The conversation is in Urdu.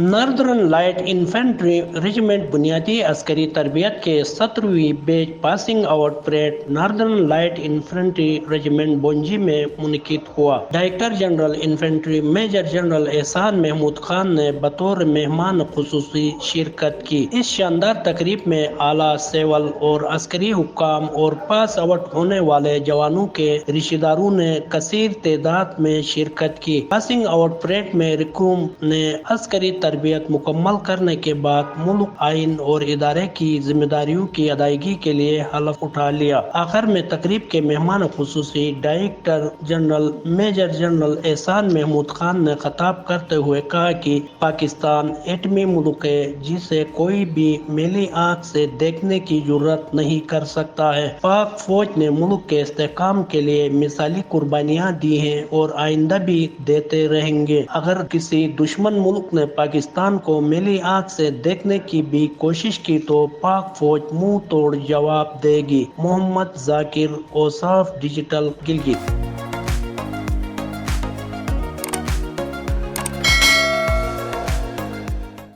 ناردرن لائٹ انفینٹری ریجیمنٹ بنیادی عسکری تربیت کے 17ویں batch passing out parade Northern Light Infantry Regiment Bunji میں منعقد ہوا۔ Director general infantry major general Ehsan Mahmood Khan نے بطور مہمان خصوصی شرکت کی۔ اس شاندار تقریب میں اعلیٰ سول اور عسکری حکام اور پاس آؤٹ ہونے والے جوانوں کے رشتہ داروں نے کثیر تعداد میں شرکت کی۔ پاسنگ آؤٹ پریڈ میں ریکروم نے عسکری تربیت مکمل کرنے کے بعد ملک، آئین اور ادارے کی ذمہ داریوں کی ادائیگی کے لیے حلف اٹھا لیا۔ آخر میں تقریب کے مہمان خصوصی director general major general Ehsan Mahmood Khan نے خطاب کرتے ہوئے کہا کہ پاکستان ایٹمی ملک ہے جسے کوئی بھی میلی آنکھ سے دیکھنے کی جرات نہیں کر سکتا ہے۔ پاک فوج نے ملک کے استحکام کے لیے مثالی قربانیاں دی ہیں اور آئندہ بھی دیتے رہیں گے۔ اگر کسی دشمن ملک نے پاکستان کو میلی آنکھ سے دیکھنے کی بھی کوشش کی تو پاک فوج منہ توڑ جواب دے گی۔ محمد ذاکر، اوصاف ڈیجیٹل، گلگت۔